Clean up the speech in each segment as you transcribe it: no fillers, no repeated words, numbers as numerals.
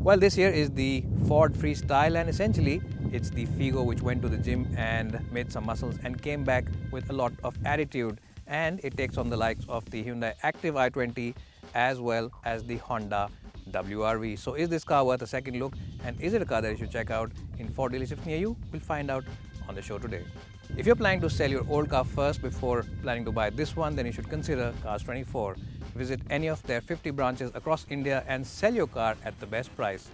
Well, this here is the Ford Freestyle, and essentially it's the Figo which went to the gym and made some muscles and came back with a lot of attitude, and it takes on the likes of the Hyundai Active i20 as well as the Honda WRV. So is this car worth a second look, and is it a car that you should check out in Ford dealerships near you? We'll find out on the show today. If you're planning to sell your old car first before planning to buy this one, then you should consider Cars24. Visit any of their 50 branches across India and sell your car at the best price.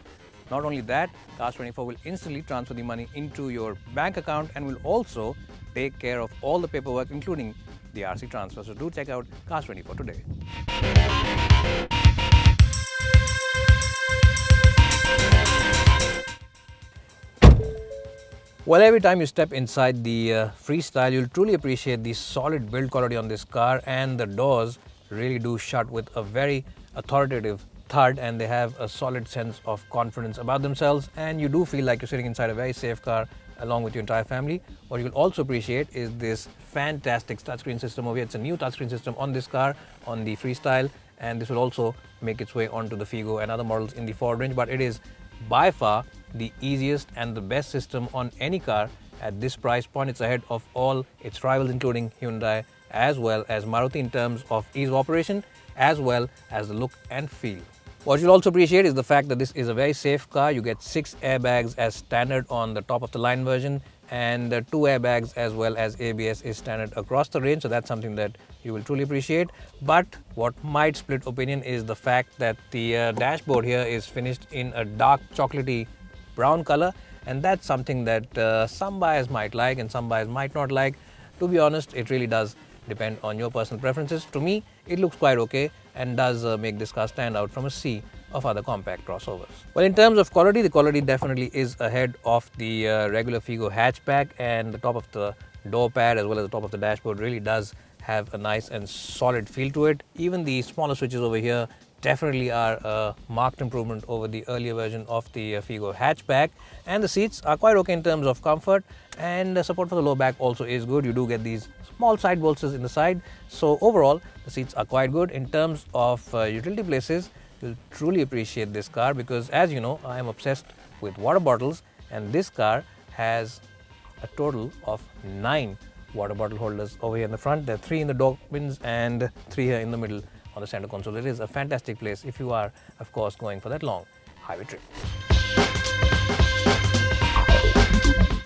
Not only that, Cars24 will instantly transfer the money into your bank account and will also take care of all the paperwork, including the RC transfer. So do check out Cars24 today. Well, every time you step inside the Freestyle, you'll truly appreciate the solid build quality on this car, and the doors really do shut with a very authoritative thud, and they have a solid sense of confidence about themselves, and you do feel like you're sitting inside a very safe car along with your entire family. What you'll also appreciate is this fantastic touchscreen system over here. It's a new touchscreen system on this car, on the Freestyle, and this will also make its way onto the Figo and other models in the Ford range, but it is by far the easiest and the best system on any car at this price point. It's ahead of all its rivals, including Hyundai as well as Maruti, in terms of ease of operation as well as the look and feel. What you'll also appreciate is the fact that this is a very safe car. You get 6 airbags as standard on the top of the line version, and 2 airbags as well as ABS is standard across the range, so that's something that you will truly appreciate. But what might split opinion is the fact that the dashboard here is finished in a dark chocolatey brown color, and that's something that some buyers might like and some buyers might not like. To be honest, it really does depend on your personal preferences. To me, it looks quite okay and does make this car stand out from a sea of other compact crossovers. Well, in terms of quality, the quality definitely is ahead of the regular Figo hatchback, and the top of the door pad as well as the top of the dashboard really does have a nice and solid feel to it. Even the smaller switches over here definitely are a marked improvement over the earlier version of the Figo hatchback, and the seats are quite okay in terms of comfort, and the support for the low back also is good. You do get these small side bolsters in the side, so overall the seats are quite good. In terms of utility places, you'll truly appreciate this car because, as you know, I am obsessed with water bottles, and this car has a total of 9 water bottle holders over here in the front. There are 3 in the door bins and 3 here in the middle on the center console. It is a fantastic place if you are, of course, going for that long highway trip.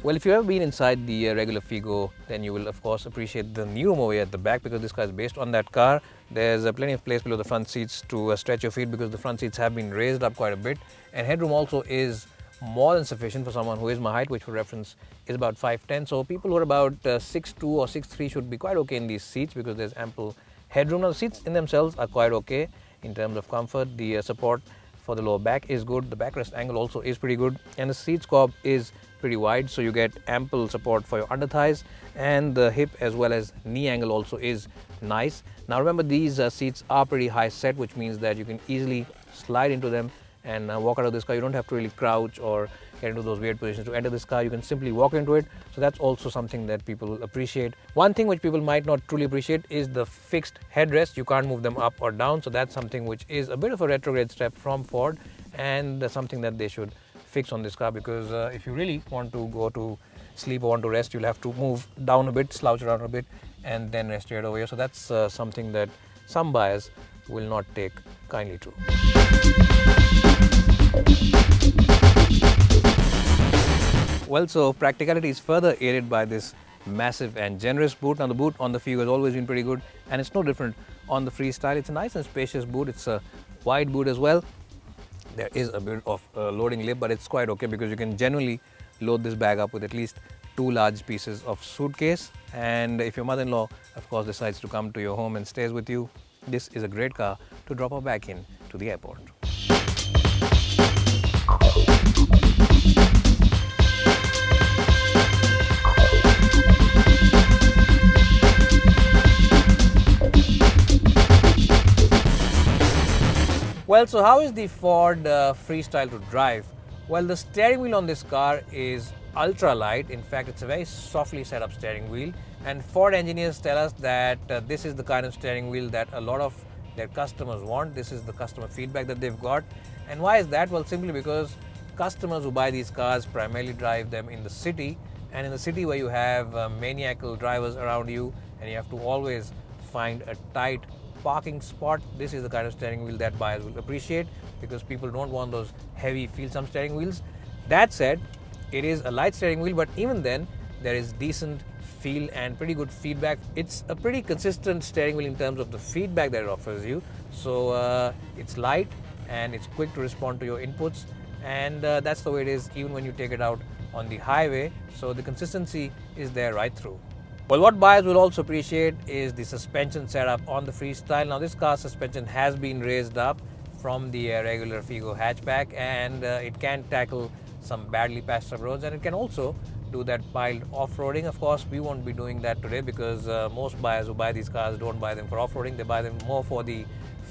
Well, if you've ever been inside the regular Figo, then you will of course appreciate the new room over here at the back, because this car is based on that car. There's plenty of place below the front seats to stretch your feet, because the front seats have been raised up quite a bit, and headroom also is more than sufficient for someone who is my height, which for reference is about 5'10". So people who are about 6'2" or 6'3" should be quite okay in these seats, because there's ample headroom. Now, the seats in themselves are quite okay in terms of comfort. The support for the lower back is good. The backrest angle also is pretty good, and the seat scob is pretty wide, so you get ample support for your under thighs, and the hip as well as knee angle also is nice. Now remember, these seats are pretty high set, which means that you can easily slide into them and walk out of this car. You don't have to really crouch or get into those weird positions to enter this car. You can simply walk into it, so that's also something that people will appreciate. One thing which people might not truly appreciate is the fixed headrest. You can't move them up or down, so that's something which is a bit of a retrograde step from Ford, and something that they should fix on this car, because if you really want to go to sleep or want to rest, you'll have to move down a bit, slouch around a bit, and then rest your head over here. So that's something that some buyers will not take kindly to. Well, so practicality is further aided by this massive and generous boot. Now, the boot on the Figo has always been pretty good, and it's no different on the Freestyle. It's a nice and spacious boot. It's a wide boot as well. There is a bit of a loading lip, but it's quite okay, because you can generally load this bag up with at least 2 large pieces of suitcase. And if your mother-in-law, of course, decides to come to your home and stays with you, this is a great car to drop her back in to the airport. Well, so how is the Ford Freestyle to drive? Well, the steering wheel on this car is ultra light. In fact, it's a very softly set up steering wheel, and Ford engineers tell us that this is the kind of steering wheel that a lot of their customers want. This is the customer feedback that they've got. And why is that? Well, simply because customers who buy these cars primarily drive them in the city, and in the city where you have maniacal drivers around you and you have to always find a tight parking spot, this is the kind of steering wheel that buyers will appreciate, because people don't want those heavy feel-some steering wheels. That said, it is a light steering wheel, but even then there is decent feel and pretty good feedback. It's a pretty consistent steering wheel in terms of the feedback that it offers you. So it's light and it's quick to respond to your inputs, and that's the way it is even when you take it out on the highway. So the consistency is there right through. Well, what buyers will also appreciate is the suspension setup on the Freestyle. Now, this car's suspension has been raised up from the regular Figo hatchback, and it can tackle some badly patched up roads, and it can also do that mild off-roading. Of course, we won't be doing that today, because most buyers who buy these cars don't buy them for off-roading. They buy them more for the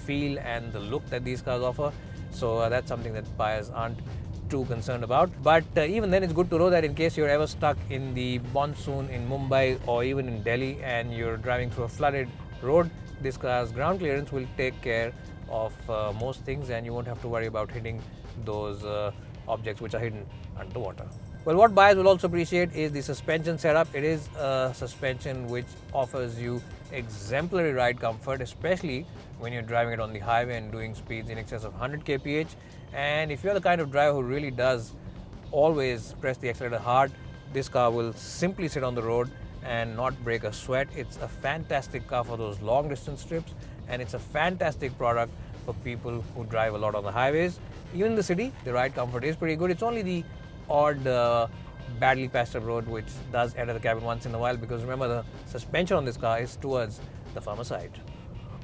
feel and the look that these cars offer. So that's something that buyers aren't too concerned about. But even then, it's good to know that in case you're ever stuck in the monsoon in Mumbai or even in Delhi and you're driving through a flooded road, this car's ground clearance will take care of most things, and you won't have to worry about hitting those objects which are hidden underwater. Well, what buyers will also appreciate is the suspension setup. It is a suspension which offers you exemplary ride comfort, especially when you're driving it on the highway and doing speeds in excess of 100 kph. And if you're the kind of driver who really does always press the accelerator hard, this car will simply sit on the road and not break a sweat. It's a fantastic car for those long distance trips, and it's a fantastic product for people who drive a lot on the highways. Even in the city, the ride comfort is pretty good. It's only the odd badly patched up road which does enter the cabin once in a while, because remember, the suspension on this car is towards the farmer side.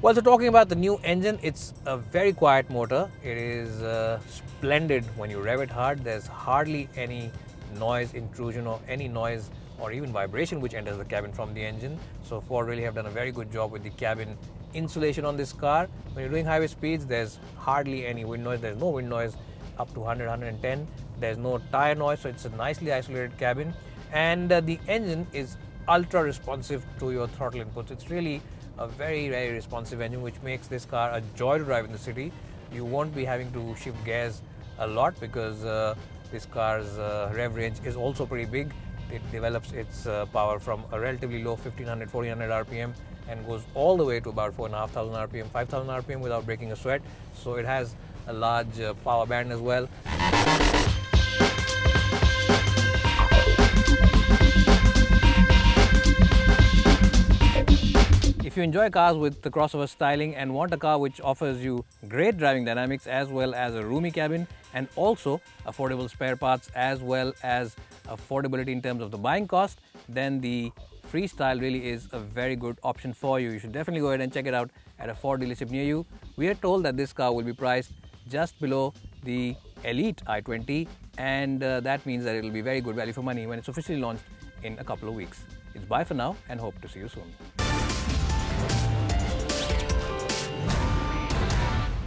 Well, so talking about the new engine, it's a very quiet motor. It is splendid when you rev it hard. There's hardly any noise intrusion or any noise or even vibration which enters the cabin from the engine. So Ford really have done a very good job with the cabin insulation on this car. When you're doing highway speeds, there's hardly any wind noise. There's no wind noise up to 100, 110. There's no tire noise, so it's a nicely isolated cabin. And the engine is ultra responsive to your throttle inputs. It's really a very, very responsive engine, which makes this car a joy to drive in the city. You won't be having to shift gears a lot, because this car's rev range is also pretty big. It develops its power from a relatively low 1500, 1400 RPM and goes all the way to about 4,500 RPM, 5,000 RPM without breaking a sweat. So it has a large power band as well. If you enjoy cars with the crossover styling and want a car which offers you great driving dynamics as well as a roomy cabin and also affordable spare parts as well as affordability in terms of the buying cost, then the Freestyle really is a very good option for you. You should definitely go ahead and check it out at a Ford dealership near you. We are told that this car will be priced just below the Elite i20, and that means that it will be very good value for money when it's officially launched in a couple of weeks. It's bye for now, and hope to see you soon.